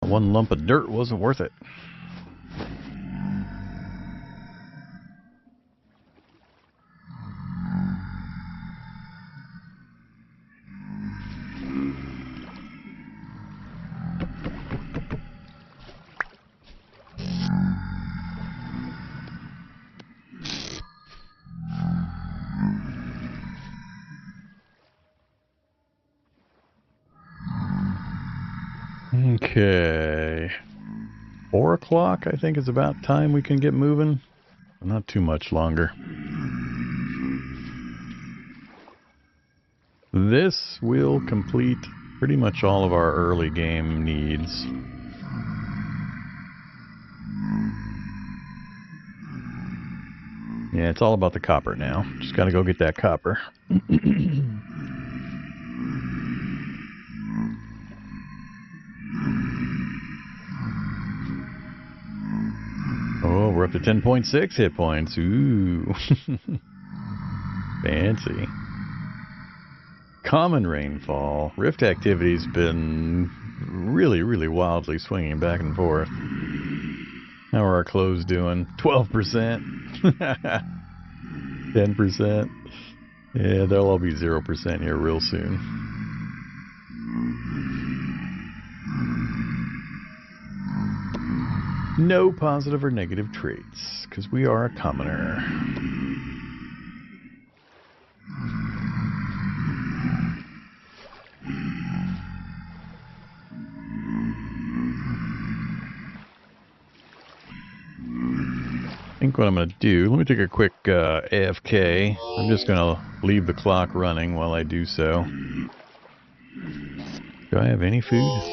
One lump of dirt wasn't worth it. Okay. 4 o'clock, I think, is about time we can get moving. Not too much longer. This will complete pretty much all of our early game needs. Yeah, it's all about the copper now. Just gotta go get that copper. Oh, we're up to 10.6 hit points. Ooh. Fancy. Common rainfall. Rift activity's been really wildly swinging back and forth. How are our clothes doing? 12%? 10%? Yeah, they'll all be 0% here real soon. No positive or negative traits, because we are a commoner. I think what I'm going to do, let me take a quick AFK. I'm just going to leave the clock running while I do so. Do I have any food?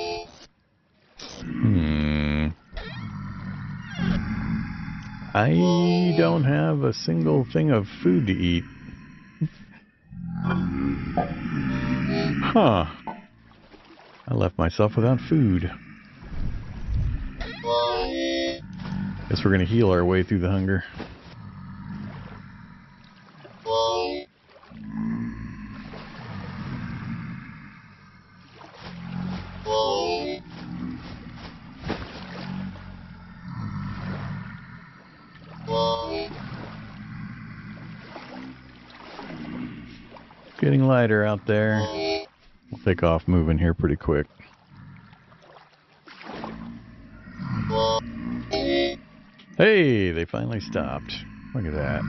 I don't have a single thing of food to eat. Huh. I left myself without food. Guess we're gonna heal our way through the hunger. Getting lighter out there. We'll take off moving here pretty quick. Hey, they finally stopped. Look at that.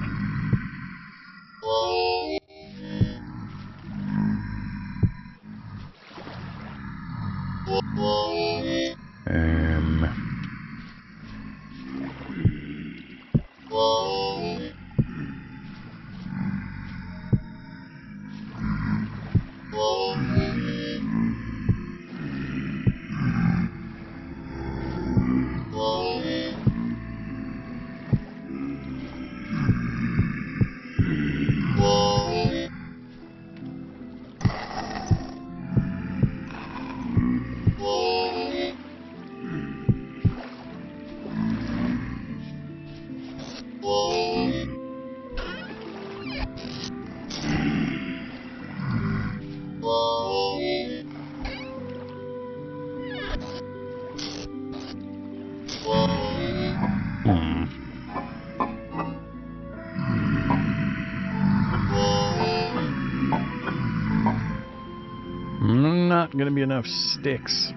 Not gonna be enough sticks.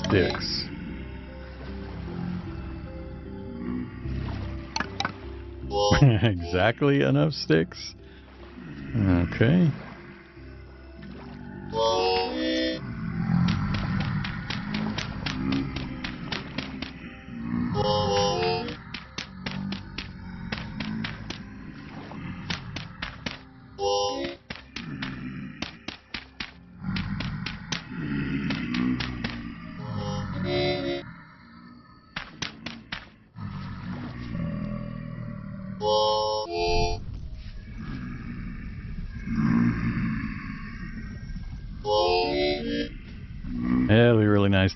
Sticks. Exactly enough sticks. Okay.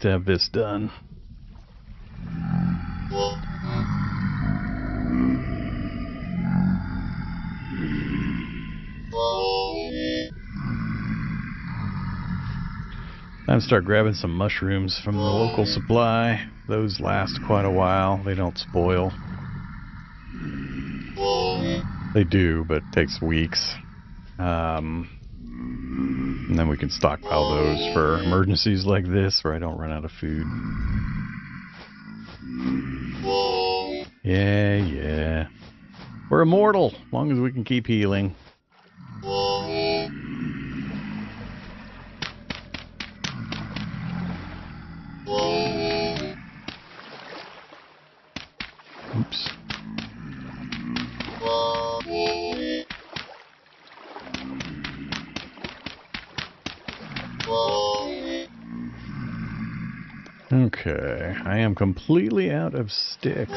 to have this done. Time to start grabbing some mushrooms from the local supply. Those last quite a while. They don't spoil. They do, but it takes weeks. And then we can stockpile those for emergencies like this where I don't run out of food. Yeah. We're immortal, as long as we can keep healing. Oops. Okay, I am completely out of sticks.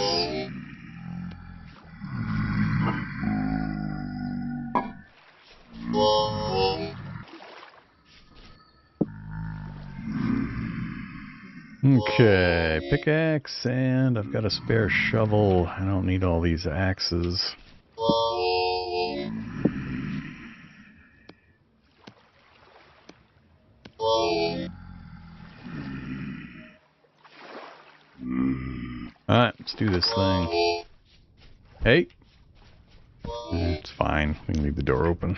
Okay, pickaxe, and I've got a spare shovel. I don't need all these axes. Alright, let's do this thing. Hey! It's fine. We can leave the door open.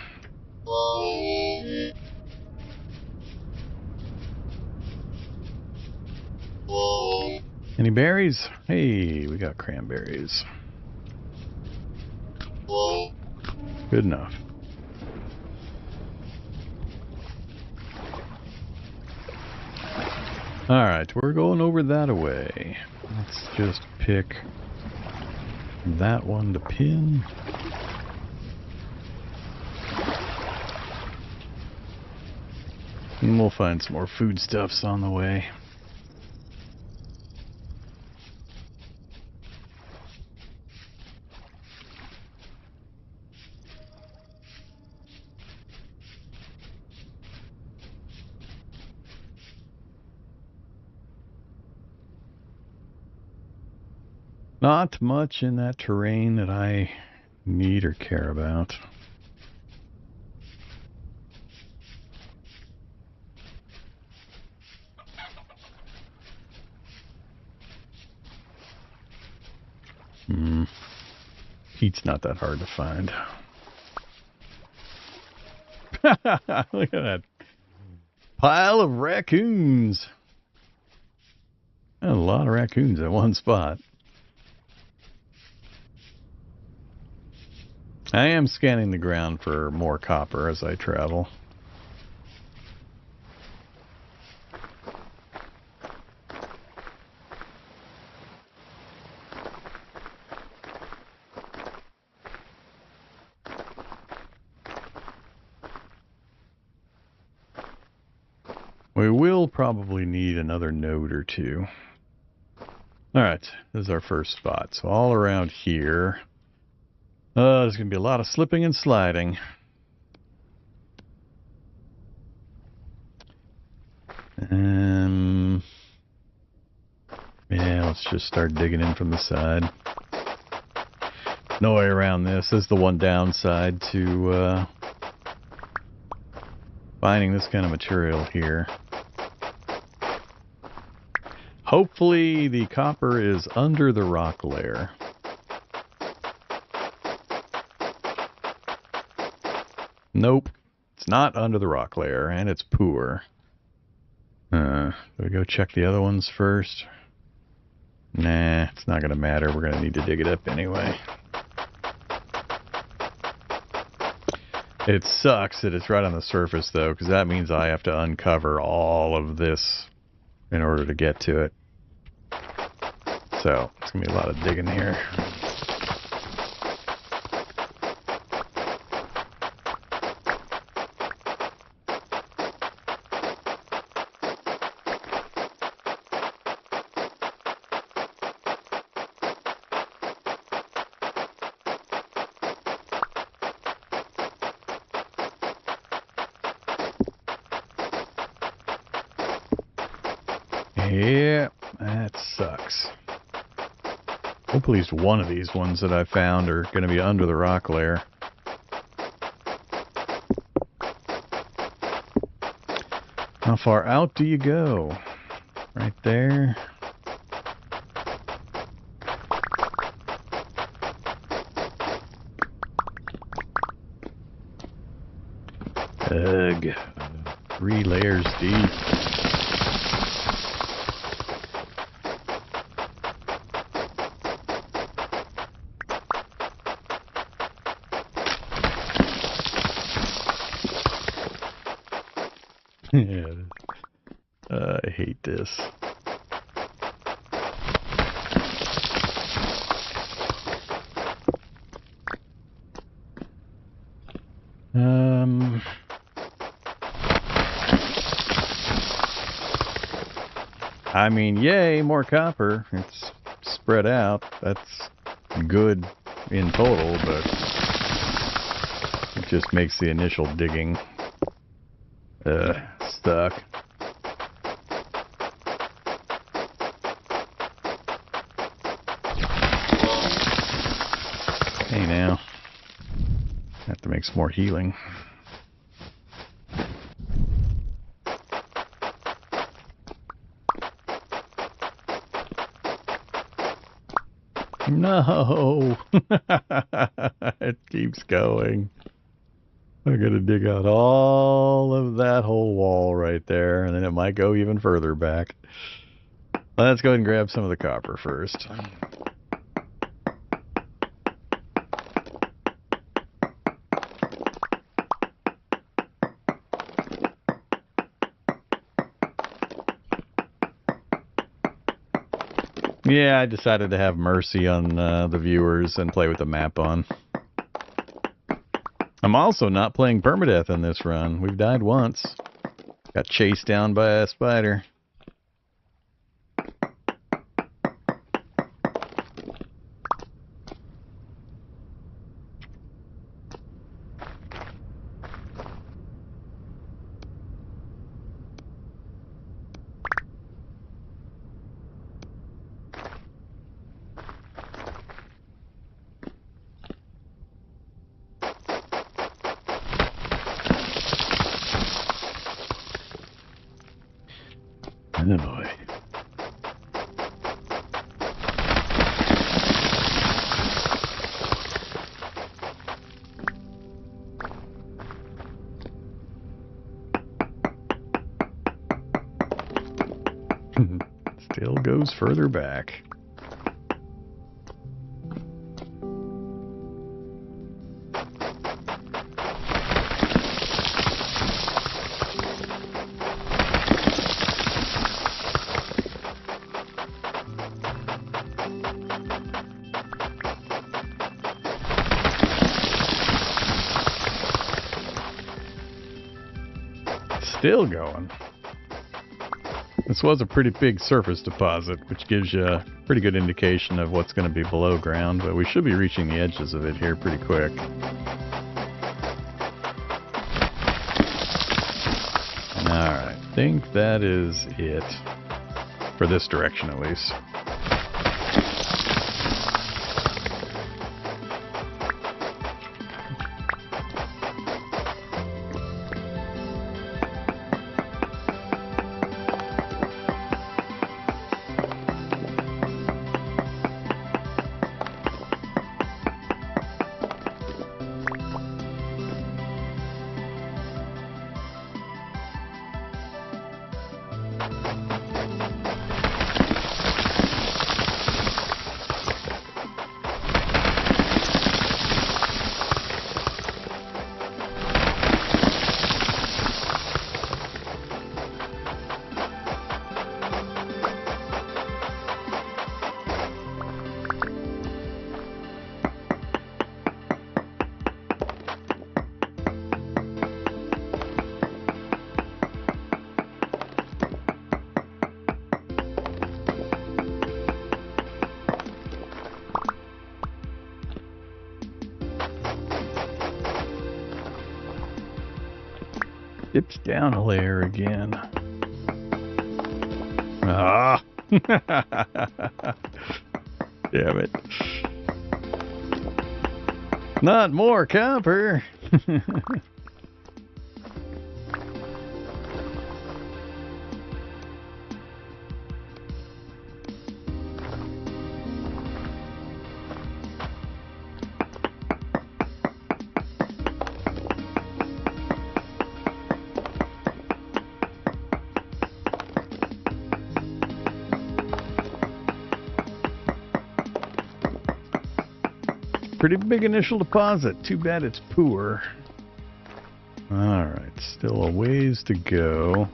Any berries? Hey, we got cranberries. Good enough. Alright, we're going over that away. Let's just pick that one to pin. And we'll find some more foodstuffs on the way. Not much in that terrain that I need or care about. Peat's not that hard to find. Look at that pile of raccoons. A lot of raccoons at one spot. I am scanning the ground for more copper as I travel. We will probably need another node or two. Alright, this is our first spot. So all around here, there's going to be a lot of slipping and sliding. Yeah, let's just start digging in from the side. No way around this. This is the one downside to finding this kind of material here. Hopefully the copper is under the rock layer. Nope, it's not under the rock layer, and it's poor. Do we go check the other ones first? Nah, it's not going to matter. We're going to need to dig it up anyway. It sucks that it's right on the surface, though, because that means I have to uncover all of this in order to get to it. So, it's going to be a lot of digging here. Yeah, that sucks. Hopefully at least one of these ones that I found are going to be under the rock layer. How far out do you go? Right there. Ugh. 3 layers deep. Yeah. I hate this. I mean, yay, more copper. It's spread out. That's good in total, but it just makes the initial digging stuck. Hey now. Have to make some more healing. No! It keeps going. I gotta dig out all of that whole wall right there, and then it might go even further back. Let's go ahead and grab some of the copper first. Yeah, I decided to have mercy on the viewers and play with the map on. I'm also not playing permadeath in this run. We've died once. Got chased down by a spider. Oh boy. Still goes further back. Still going. This was a pretty big surface deposit, which gives you a pretty good indication of what's going to be below ground, but we should be reaching the edges of it here pretty quick. Alright, I think that is it. For this direction, at least. Dips down a layer again. Ah! Damn it. Not more copper! Pretty big initial deposit. Too bad it's poor. Alright, still a ways to go.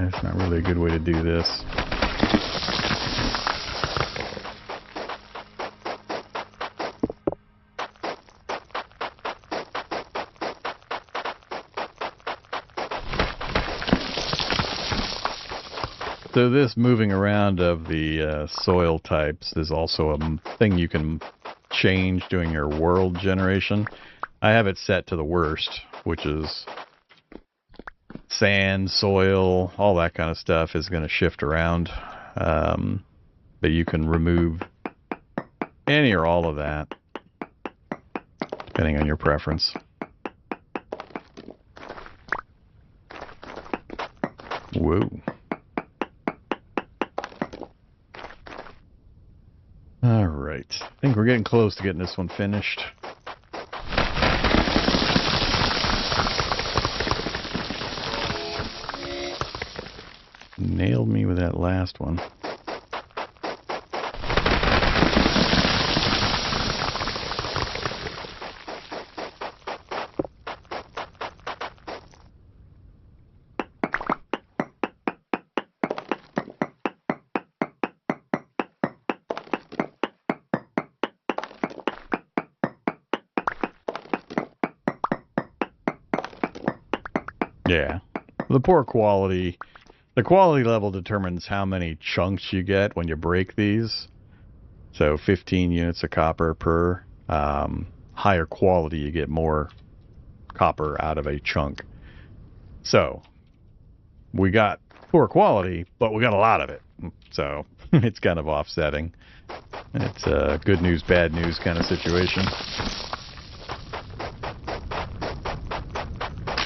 It's not really a good way to do this. So this moving around of the soil types is also a thing you can change doing your world generation. I have it set to the worst, which is sand, soil, all that kind of stuff is going to shift around. But you can remove any or all of that, depending on your preference. Whoa. Alright, I think we're getting close to getting this one finished. Nailed me with that last one. Yeah, the poor quality, the quality level determines how many chunks you get when you break these. So 15 units of copper per. Higher quality, you get more copper out of a chunk. So we got poor quality, but we got a lot of it. So it's kind of offsetting. It's a good news, bad news kind of situation.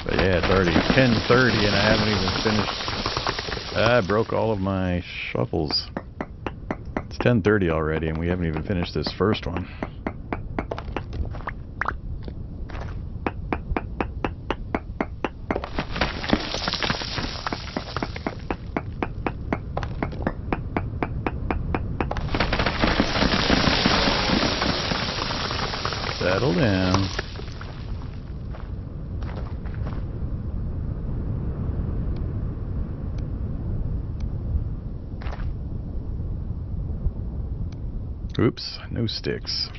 But yeah, it's already 10:30 and I haven't even finished. I broke all of my shovels. It's 10:30 already and we haven't even finished this first one. Settle down. Oops, no sticks.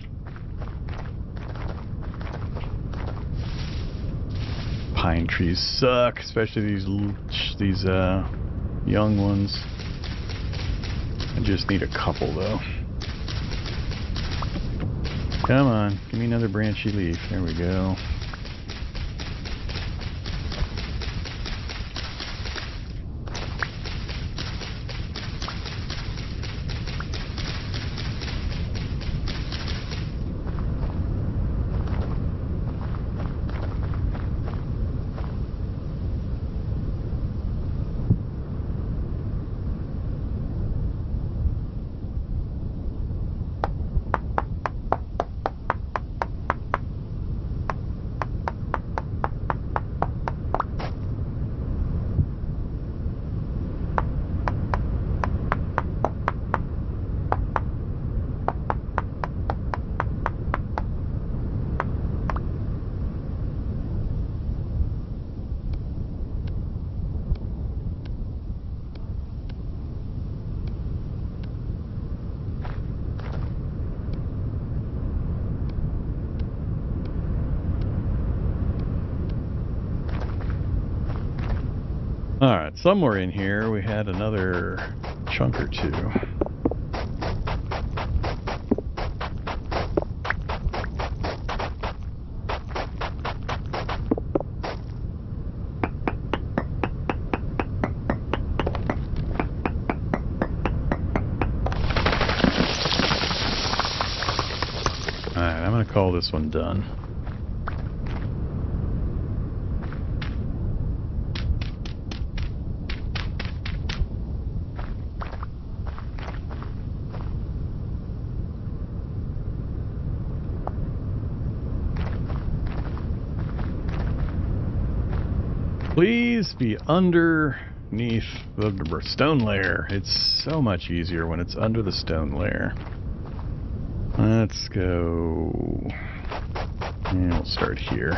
Pine trees suck, especially these young ones. I just need a couple though. Come on, give me another branchy leaf. There we go. Alright, somewhere in here we had another chunk or two. call this one done. Please be underneath the stone layer. It's so much easier when it's under the stone layer. Let's go. And we'll start here.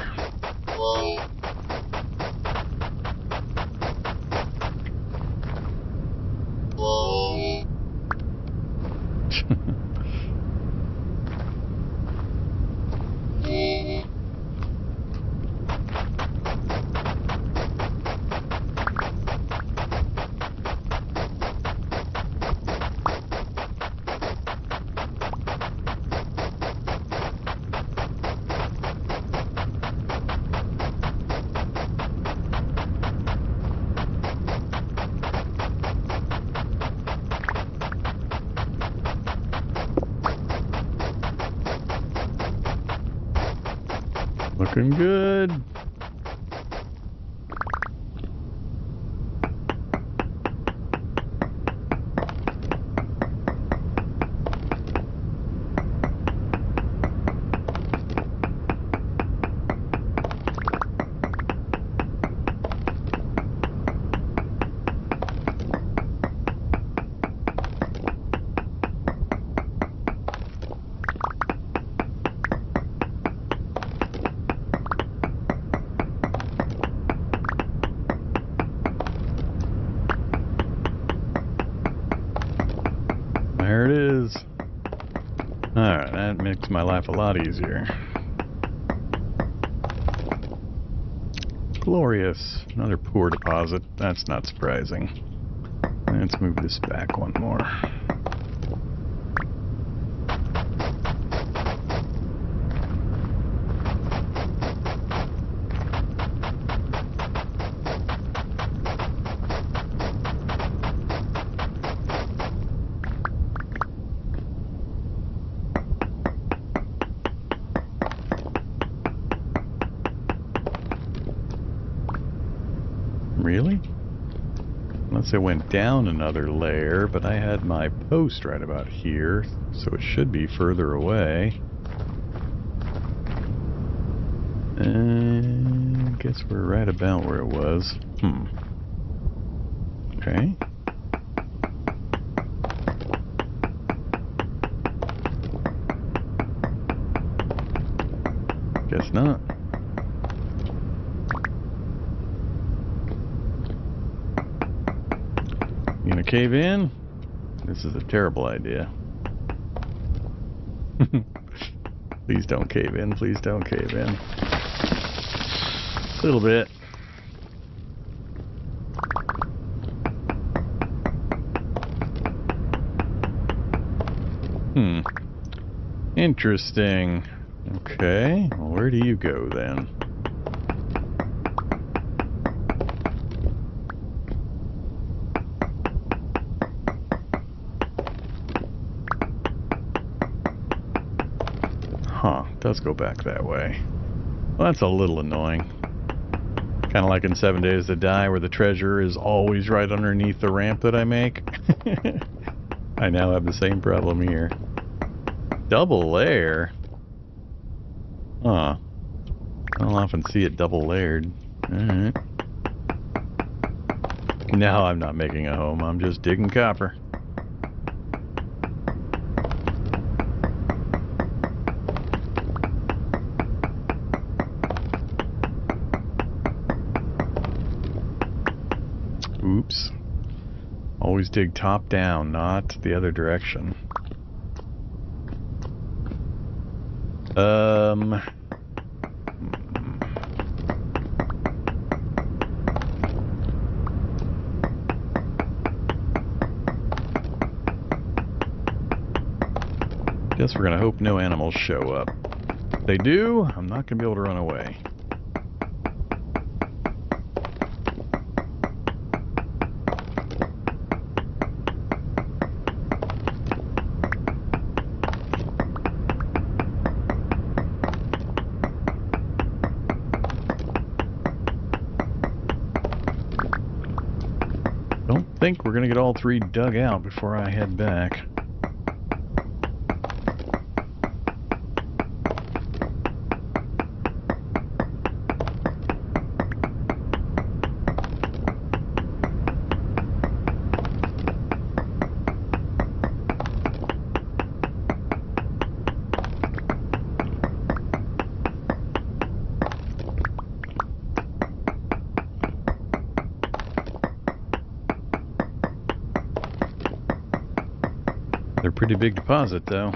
Looking good. There it is. Alright, that makes my life a lot easier. Glorious. Another poor deposit. That's not surprising. Let's move this back one more. Really? Unless it went down another layer, but I had my post right about here, so it should be further away. And I guess we're right about where it was. Okay. Guess not. You gonna cave in? This is a terrible idea. Please don't cave in. Please don't cave in. A little bit. Interesting. Okay. Well, where do you go then? Huh, it does go back that way. Well, that's a little annoying. Kind of like in 7 Days to Die, where the treasure is always right underneath the ramp that I make. I now have the same problem here. Double layer? Huh. I don't often see it double layered. Alright. Now I'm not making a home, I'm just digging copper. Oops. Always dig top down, not the other direction. Guess we're gonna hope no animals show up. If they do, I'm not gonna be able to run away. think we're going to get all 3 dug out before I head back. They're a pretty big deposit, though.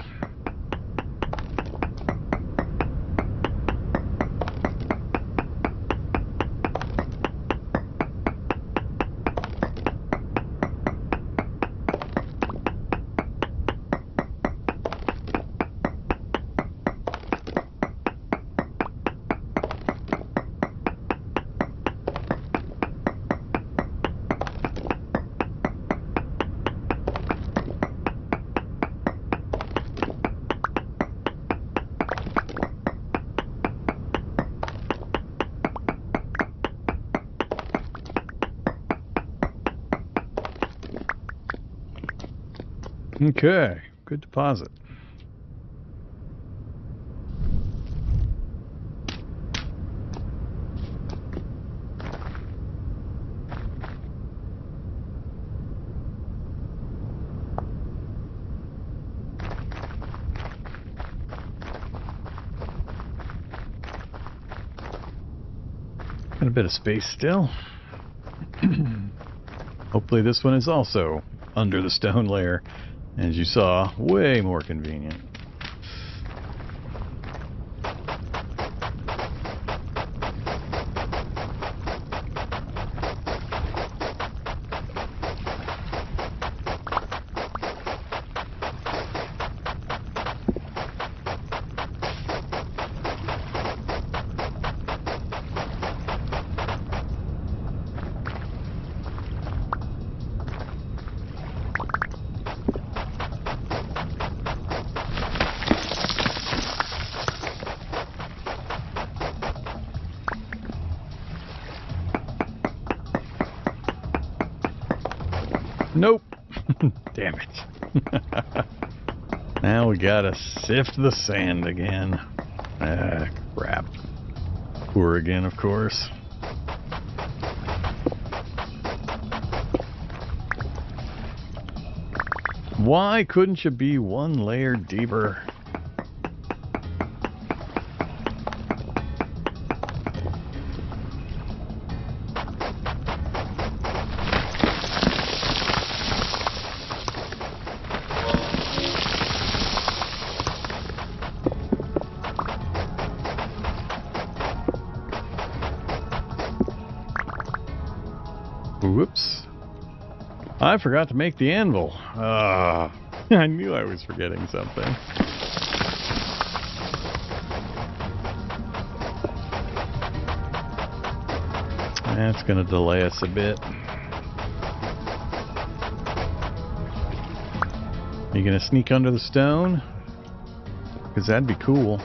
Okay, good deposit. Got a bit of space still. Hopefully this one is also under the stone layer. As you saw, way more convenient. Nope. Damn it. Now we gotta sift the sand again. Ah, crap. Pour again, of course. Why couldn't you be 1 layer deeper? Whoops. I forgot to make the anvil. I knew I was forgetting something. That's going to delay us a bit. You going to sneak under the stone? Because that'd be cool.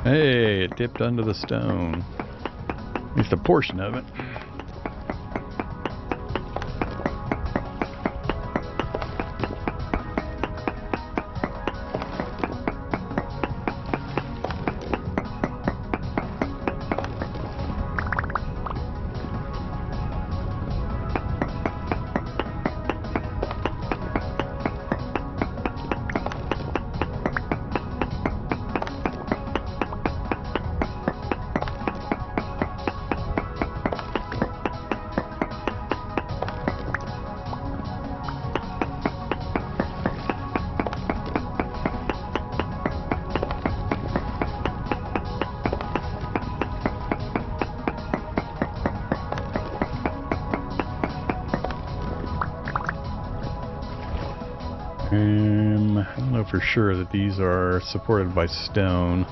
Hey, it dipped under the stone. At least a portion of it. know for sure that these are supported by stone.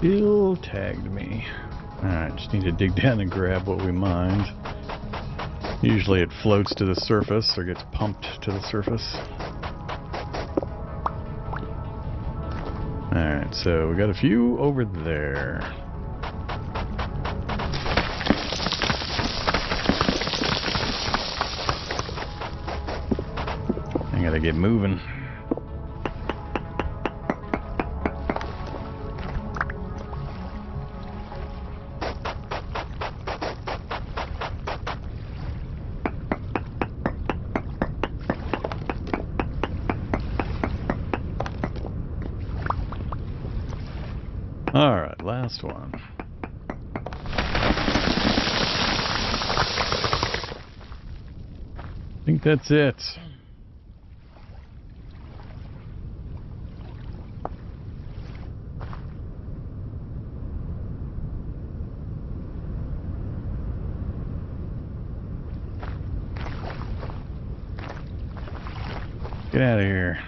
Still tagged me. Alright, just need to dig down and grab what we mined. Usually it floats to the surface or gets pumped to the surface. Alright, so we got a few over there. I gotta get moving. Alright, last one. I think that's it. Get out of here.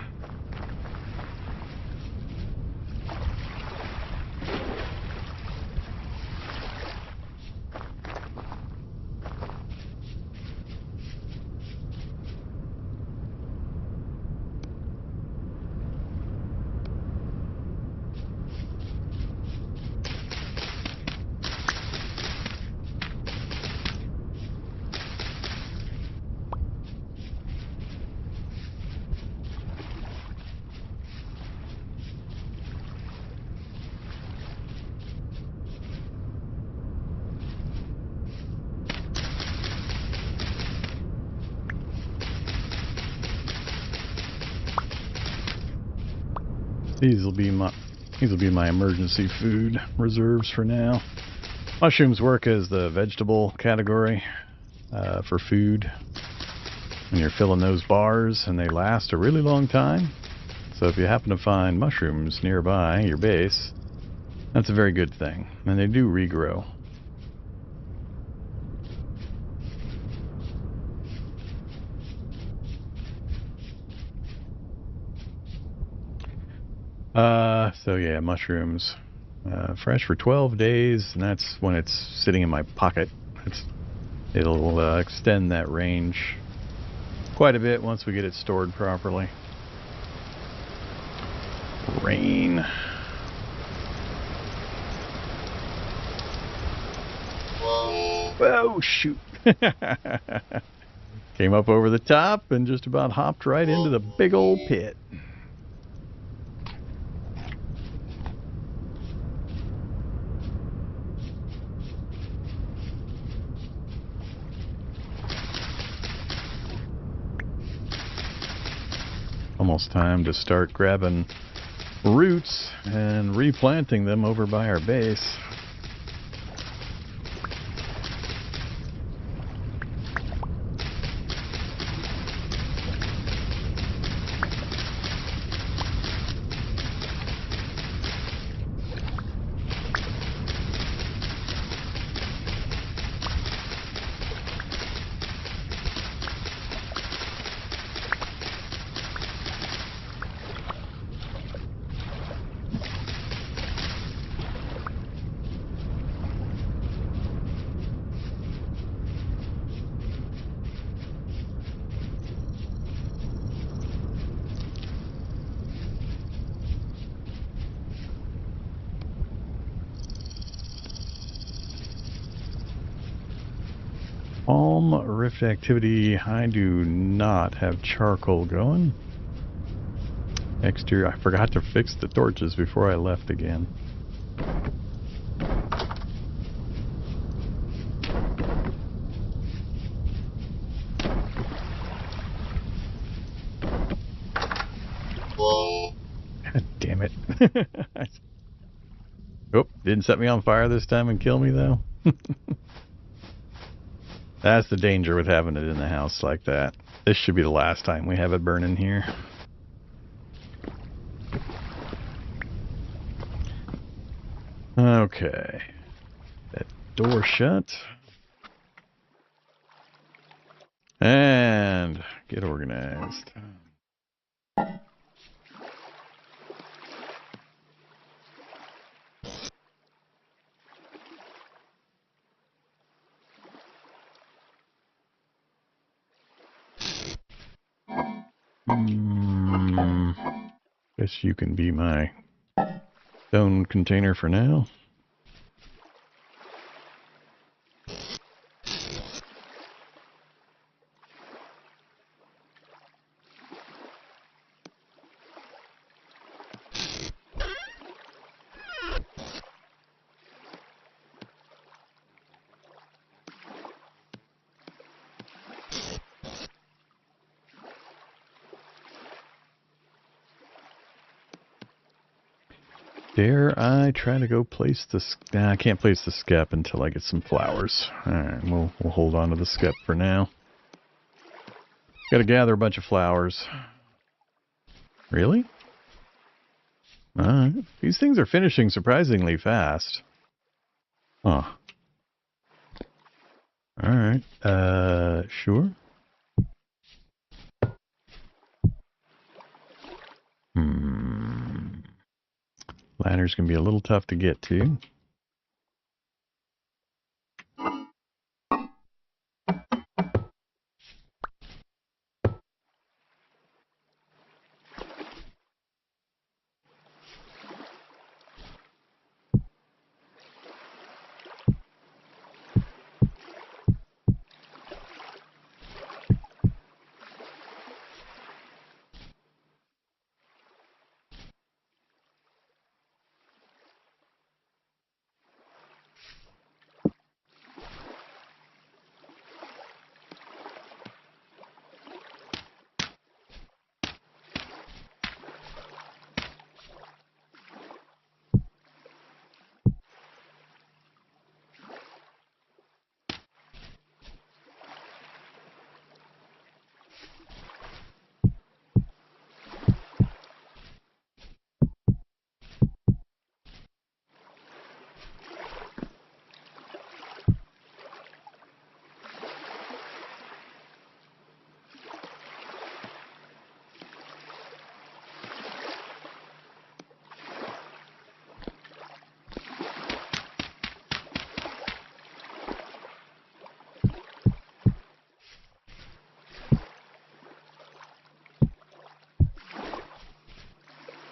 These will be my emergency food reserves for now. Mushrooms work as the vegetable category for food. And you're filling those bars, and they last a really long time. So if you happen to find mushrooms nearby your base, that's a very good thing. And they do regrow. So yeah, mushrooms. Fresh for 12 days, and that's when it's sitting in my pocket. It'll extend that range quite a bit once we get it stored properly. Rain. Oh, shoot. Came up over the top and just about hopped right into the big old pit. Almost time to start grabbing roots and replanting them over by our base. Palm rift activity. I do not have charcoal going. Exterior. I forgot to fix the torches before I left again. God damn it. Oh, didn't set me on fire this time and kill me though. That's the danger with having it in the house like that. This should be the last time we have it burning here. Okay. That door shut. And get organized. Guess you can be my stone container for now. Dare I try to go place the... Nah, I can't place the skep until I get some flowers. Alright, we'll hold on to the skep for now. Gotta gather a bunch of flowers. Really? Alright. These things are finishing surprisingly fast. Huh. Alright. Sure. Ladder's gonna be a little tough to get to.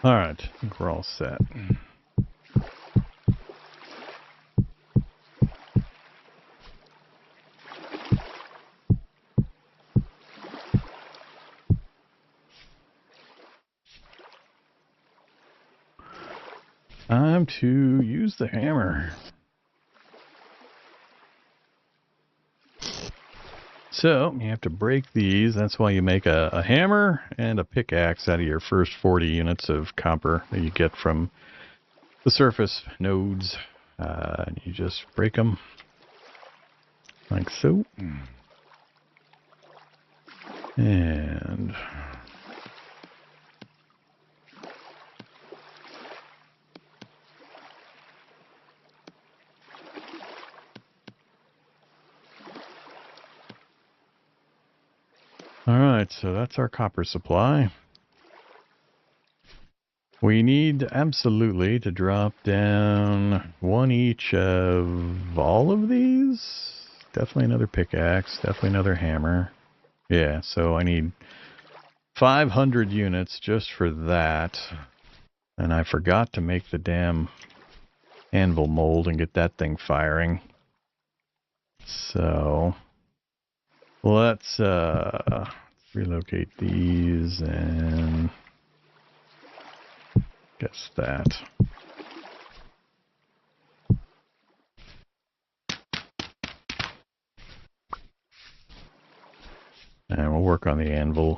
Alright, I think we're all set. Time to use the hammer. So, you have to break these. That's why you make a hammer and a pickaxe out of your first 40 units of copper that you get from the surface nodes. You just break them like so. And... Alright, so that's our copper supply. We need absolutely to drop down one each of all of these. Definitely another pickaxe, definitely another hammer. Yeah, so I need 500 units just for that. And I forgot to make the damn anvil mold and get that thing firing. So... Let's relocate these and guess that. And we'll work on the anvil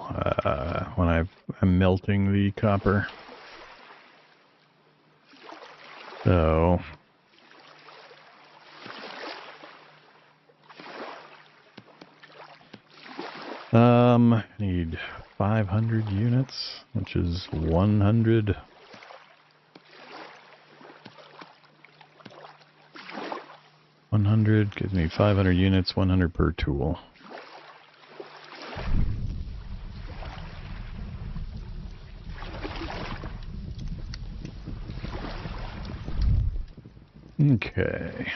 when I'm melting the copper. So need 500 units, which is 100. 100 gives me 500 units, 100 per tool. Okay.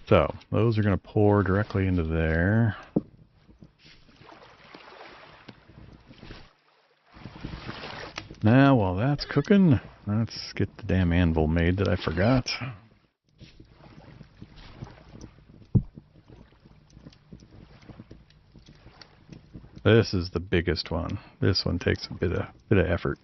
So, those are going to pour directly into there. Now, while that's cooking, let's get the damn anvil made that I forgot. This is the biggest one. This one takes a bit of effort.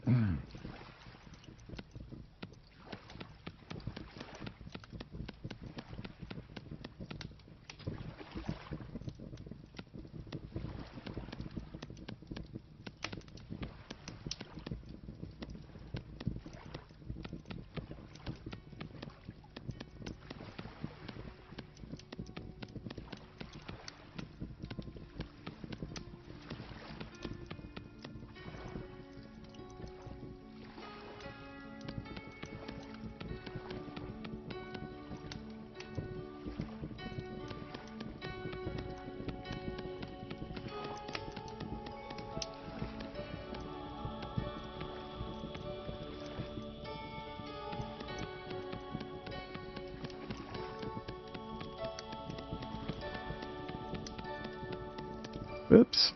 Oops.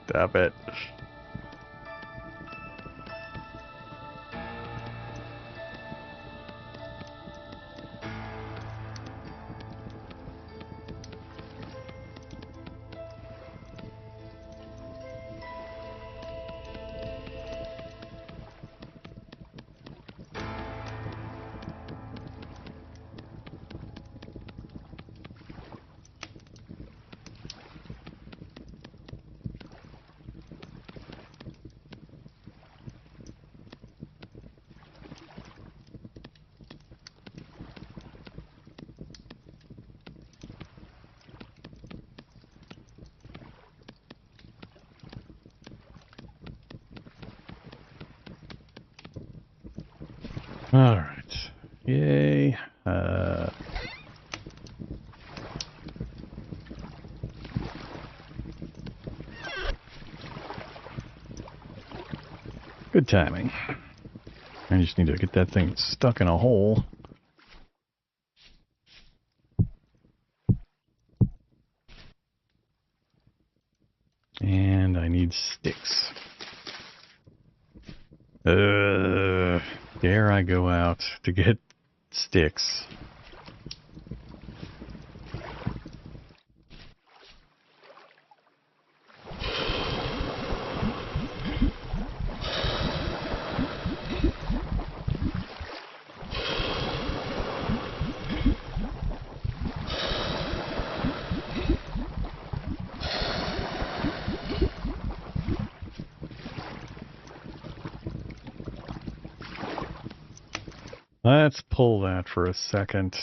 Stop it. All right. Yay. Good timing. I just need to get that thing stuck in a hole. And I need sticks. Dare I go out to get sticks? Let's pull that for a second.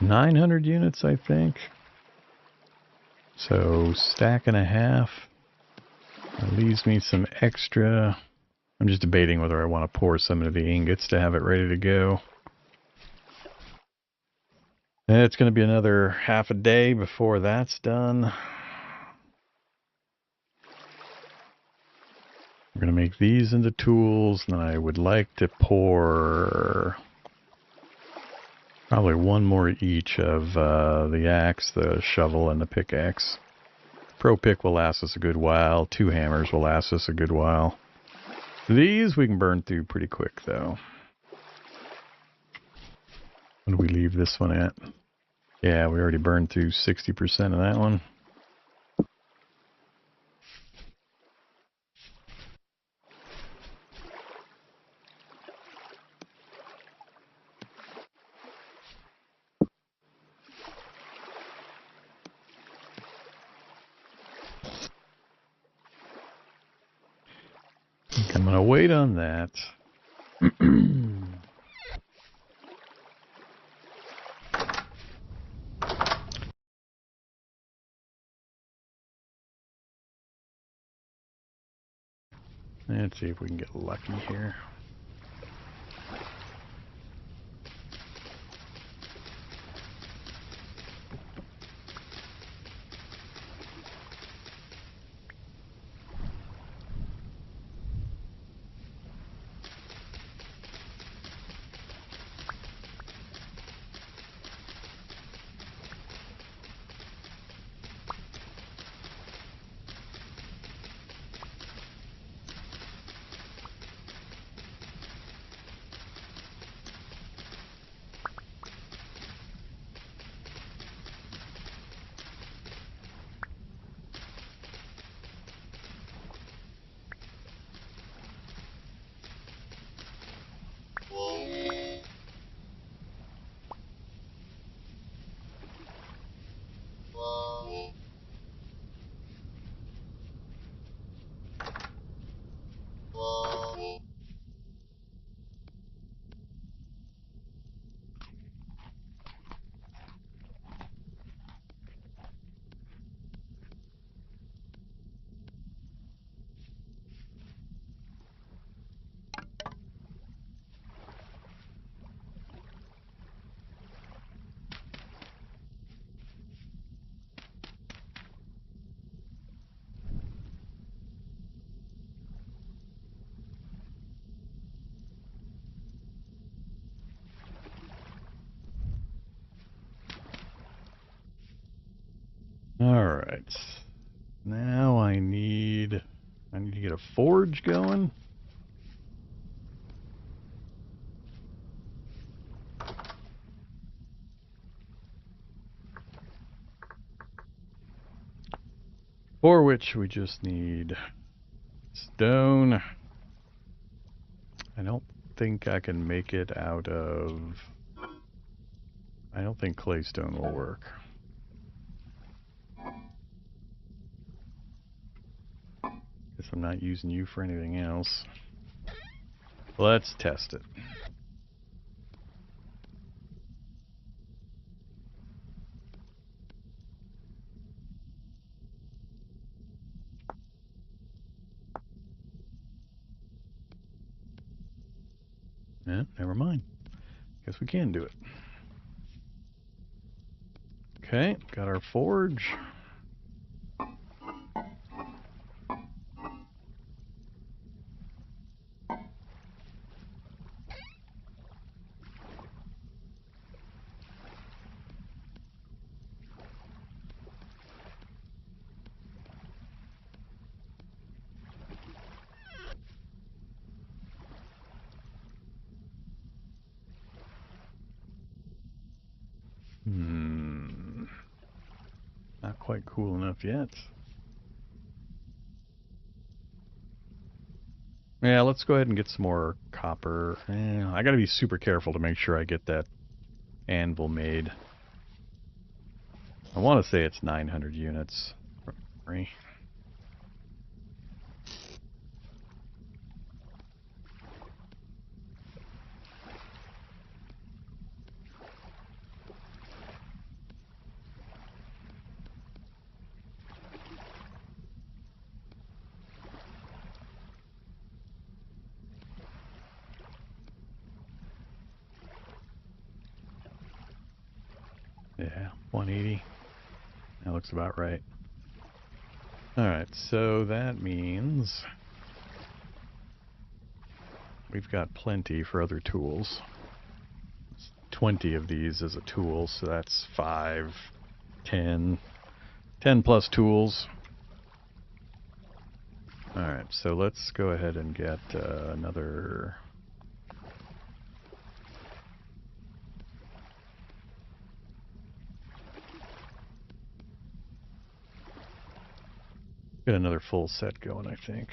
900 units, I think. So stack and a half. That leaves me some extra. I'm just debating whether I want to pour some into the ingots to have it ready to go. And it's going to be another half a day before that's done. I'm going to make these into tools, and I would like to pour probably one more each of the axe, the shovel, and the pickaxe. Pro pick will last us a good while. 2 hammers will last us a good while. These we can burn through pretty quick, though. What do we leave this one at? Yeah, we already burned through 60% of that one. I'm going to wait on that. Let's see if we can get lucky here. Alright. Now I need to get a forge going. For which we just need stone. I don't think I can make it out of... I don't think claystone will work. Guess I'm not using you for anything else. Let's test it. Yeah, never mind. Guess we can do it. Okay, got our forge. Not quite cool enough yet. Yeah, let's go ahead and get some more copper. I gotta be super careful to make sure I get that anvil made. I want to say it's 900 units. Yeah, 180. That looks about right. Alright, so that means we've got plenty for other tools. 20 of these as a tool, so that's 5, 10 plus tools. Alright, so let's go ahead and get another... Get another full set going, I think.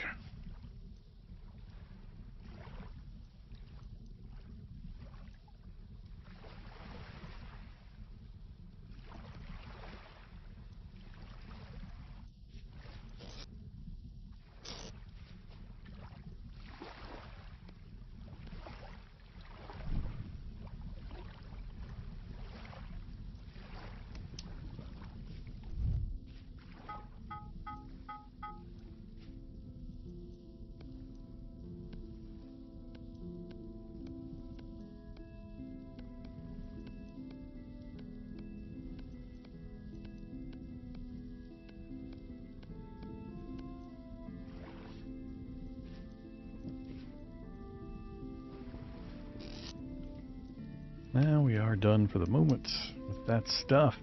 Now we are done for the moment with that stuff.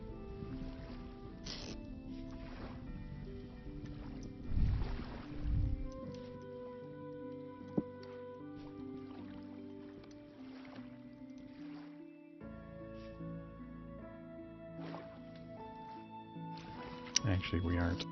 Actually, we aren't.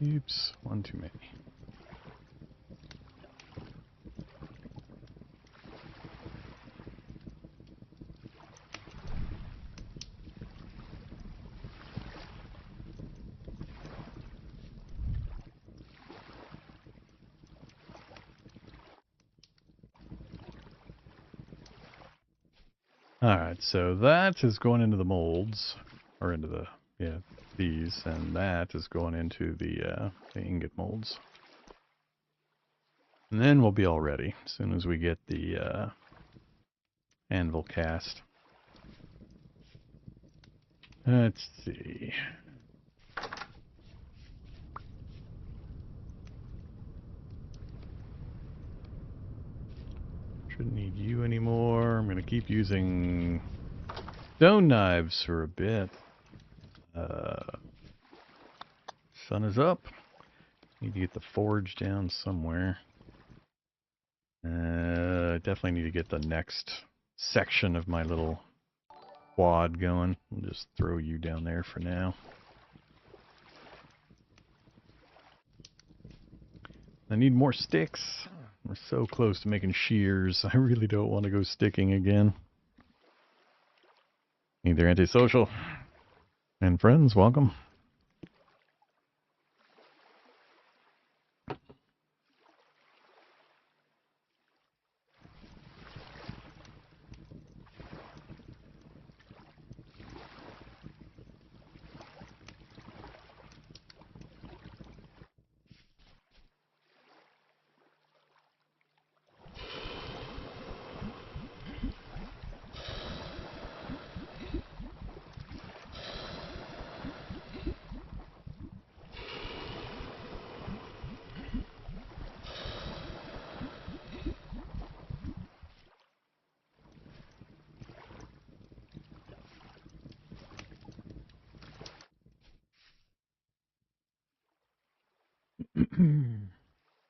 Oops, one too many. Alright, so that is going into the molds, or into the, yeah, these, and that is going into the ingot molds. And then we'll be all ready, as soon as we get the anvil cast. Let's see. Shouldn't need you anymore. I'm going to keep using stone knives for a bit. Sun is up. Need to get the forge down somewhere. Definitely need to get the next section of my little quad going. I'll just throw you down there for now. I need more sticks. We're so close to making shears. I really don't want to go sticking again. Either antisocial. And friends, welcome.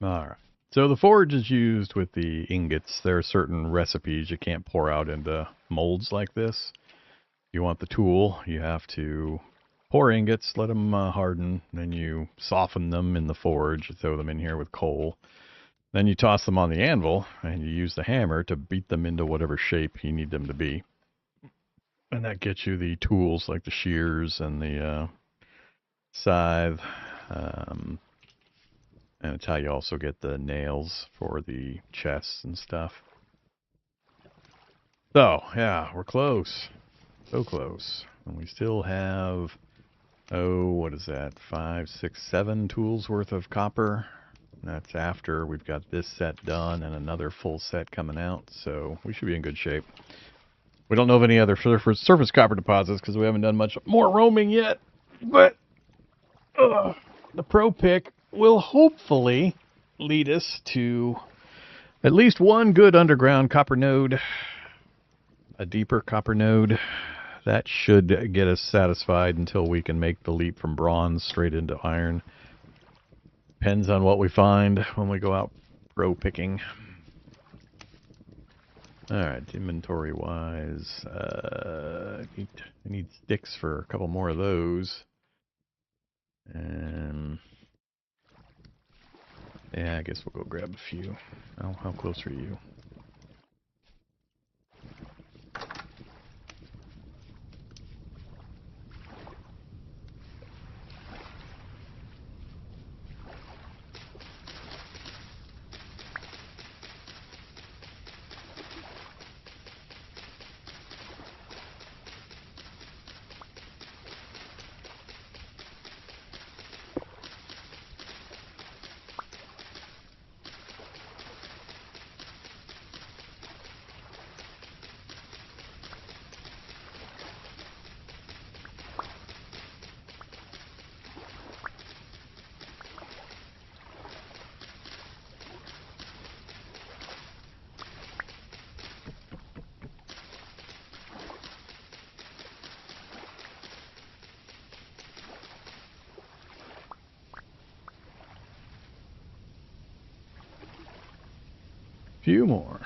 Alright. So the forge is used with the ingots. There are certain recipes you can't pour out into molds like this. You want the tool, you have to pour ingots, let them harden, then you soften them in the forge, throw them in here with coal. Then you toss them on the anvil, and you use the hammer to beat them into whatever shape you need them to be. And that gets you the tools like the shears and the scythe. And it's how you also get the nails for the chests and stuff. So, yeah, we're close. So close. And we still have, oh, what is that? 5, 6, 7 tools worth of copper. That's after we've got this set done and another full set coming out. So we should be in good shape. We don't know of any other surface copper deposits because we haven't done much more roaming yet. But the Pro Pick will hopefully lead us to at least one good underground copper node, a deeper copper node. That should get us satisfied until we can make the leap from bronze straight into iron. Depends on what we find when we go out pro picking. Alright, inventory-wise, I need sticks for a couple more of those. And yeah, I guess we'll go grab a few. Oh, how close are you? Few more.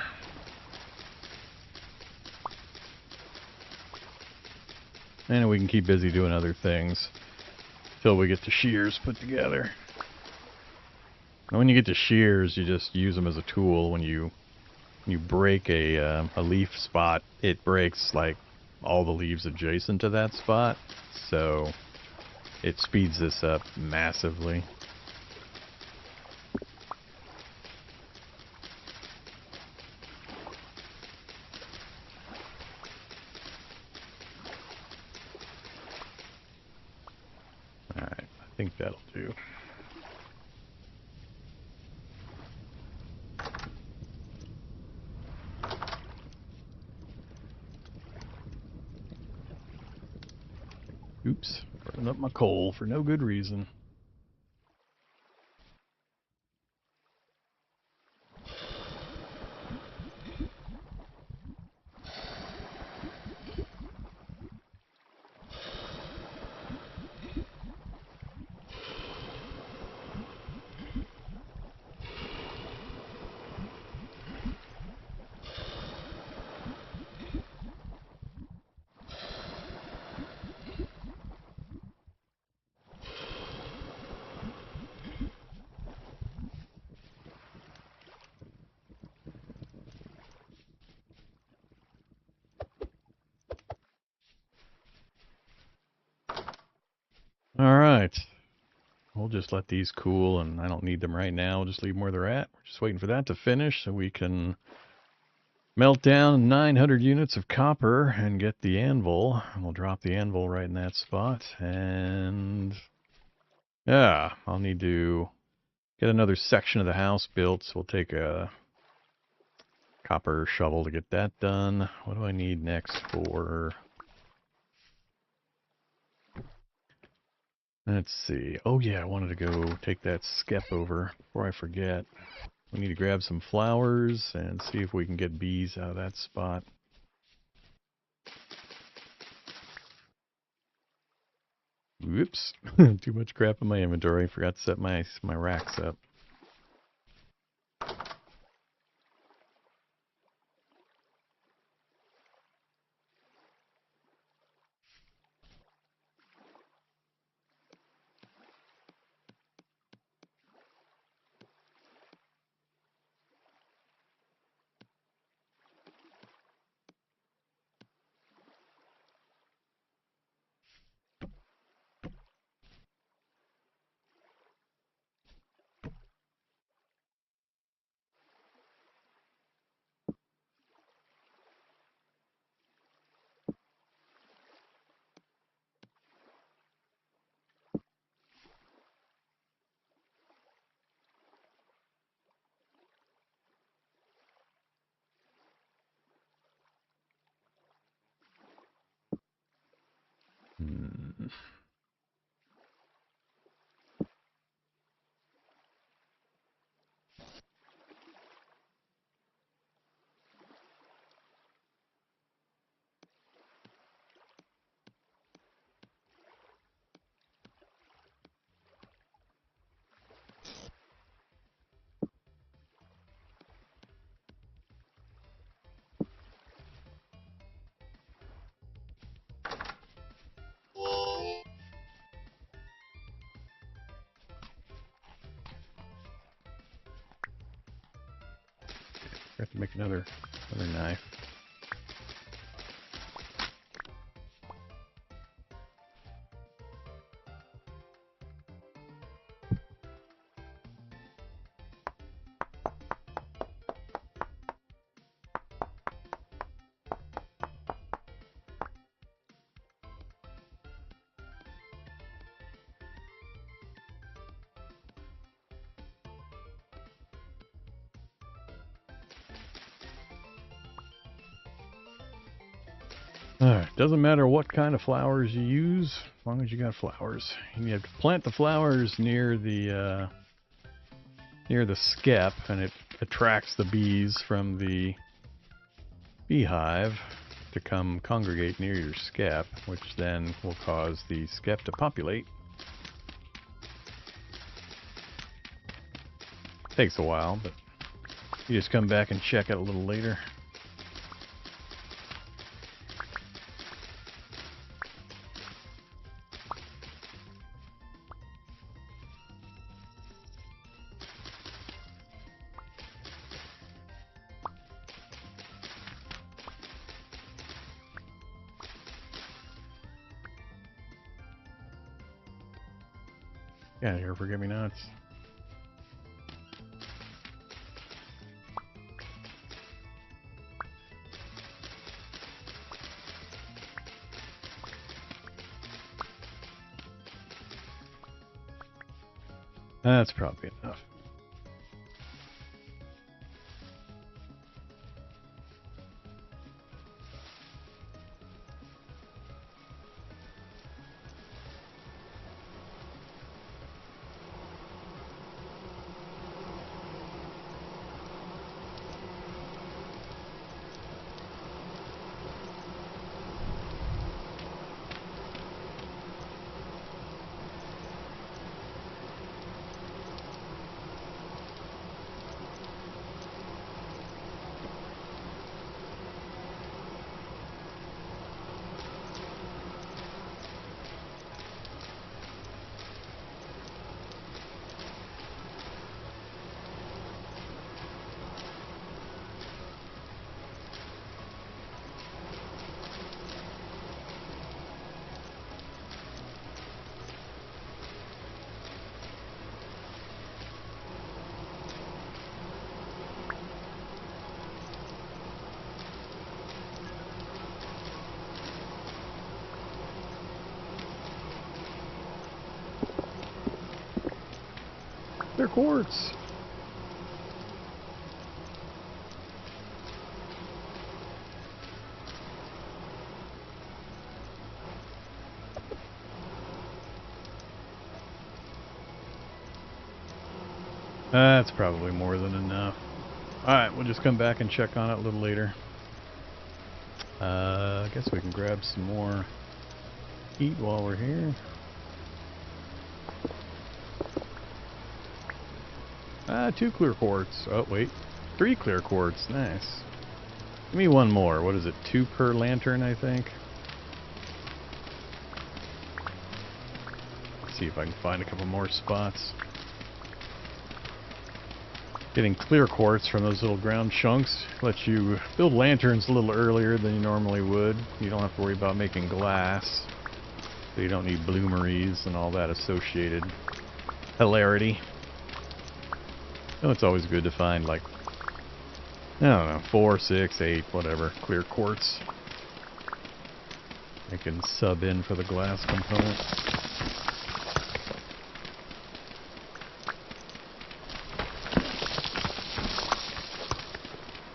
And we can keep busy doing other things until we get the shears put together. And when you get to shears, you just use them as a tool. When you break a leaf spot, it breaks like all the leaves adjacent to that spot. So it speeds this up massively. Alright, I think that'll do. Oops, burning up my coal for no good reason. Alright. We'll just let these cool, and I don't need them right now. We'll just leave them where they're at. We're just waiting for that to finish so we can melt down 900 units of copper and get the anvil. And we'll drop the anvil right in that spot. And yeah, I'll need to get another section of the house built. So we'll take a copper shovel to get that done. What do I need next for... Let's see. Oh yeah, I wanted to go take that skep over before I forget. We need to grab some flowers and see if we can get bees out of that spot. Whoops. Too much crap in my inventory. Forgot to set my racks up. I have to make another knife. Alright, doesn't matter what kind of flowers you use, as long as you got flowers. You have to plant the flowers near the skep, and it attracts the bees from the beehive to come congregate near your skep, which then will cause the skep to populate. Takes a while, but you just come back and check it a little later. Get out of here, forget me nots. That's probably enough. They're quartz. That's probably more than enough. Alright, we'll just come back and check on it a little later. I guess we can grab some more heat while we're here. Two clear quartz. Oh, wait. 3 clear quartz. Nice. Give me one more. What is it? 2 per lantern, I think. Let's see if I can find a couple more spots. Getting clear quartz from those little ground chunks lets you build lanterns a little earlier than you normally would. You don't have to worry about making glass. So you don't need bloomeries and all that associated hilarity. Oh, it's always good to find, like, I don't know, 4, 6, 8, whatever, clear quartz. I can sub in for the glass component.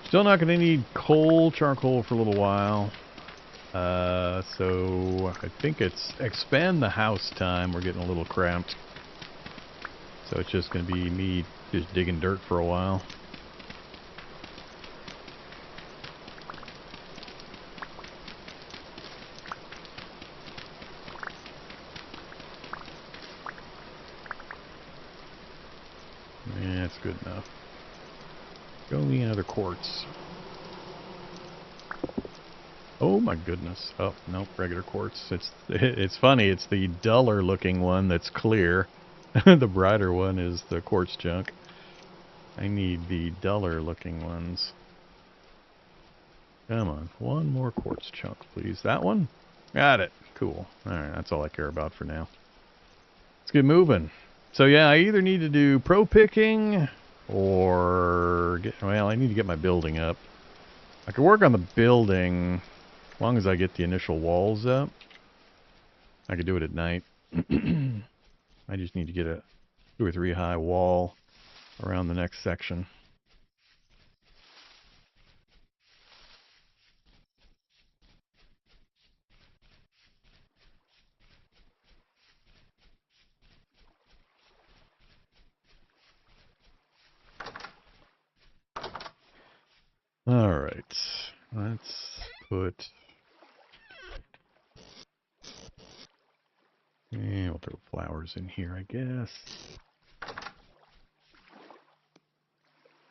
Still not going to need charcoal for a little while. So I think it's expand the house time. We're getting a little cramped. So it's just going to be me just digging dirt for a while. Yeah, that's good enough. Show me another quartz. Oh my goodness. Oh, nope, regular quartz. It's funny, it's the duller looking one that's clear. The brighter one is the quartz chunk. I need the duller looking ones. Come on, one more quartz chunk, please. That one? Got it. Cool. Alright, that's all I care about for now. Let's get moving. So yeah, I either need to do pro picking or well, I need to get my building up. I could work on the building as long as I get the initial walls up. I could do it at night. I just need to get a 2 or 3 high wall around the next section. Alright, let's put... yeah, we'll throw flowers in here, I guess.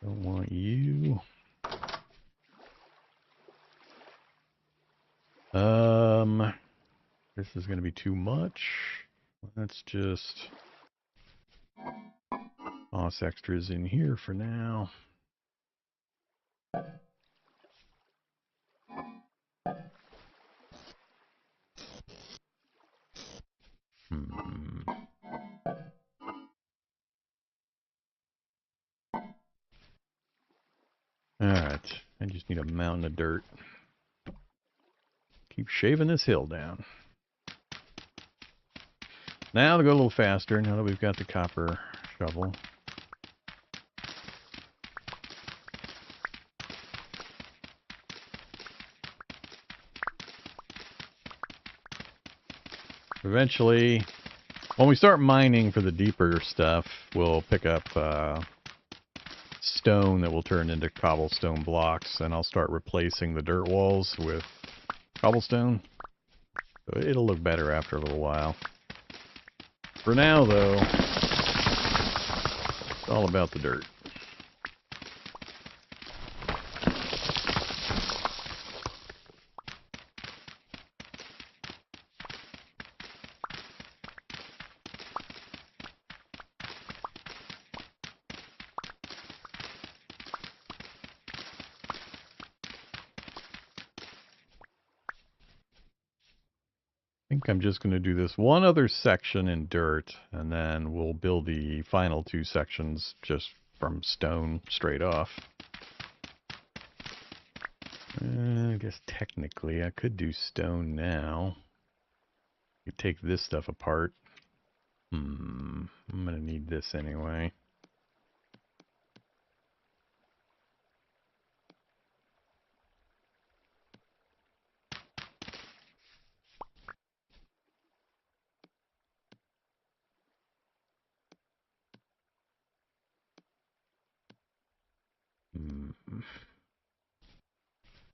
Don't want you. This is going to be too much. Let's just toss extras in here for now. Alright, I just need a mountain of dirt. Keep shaving this hill down. Now to go a little faster, now that we've got the copper shovel. Eventually, when we start mining for the deeper stuff, we'll pick up stone that will turn into cobblestone blocks, and I'll start replacing the dirt walls with cobblestone. So it'll look better after a little while. For now, though, it's all about the dirt. I think I'm just going to do this one other section in dirt, and then we'll build the final 2 sections just from stone straight off. I guess technically I could do stone now. You take this stuff apart. I'm going to need this anyway.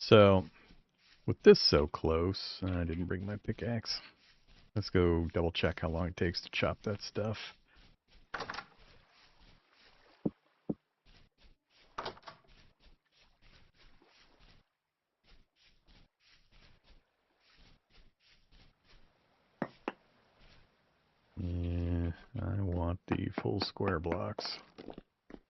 So, with this so close, I didn't bring my pickaxe. Let's go double check how long it takes to chop that stuff. Yeah, I want the full square blocks.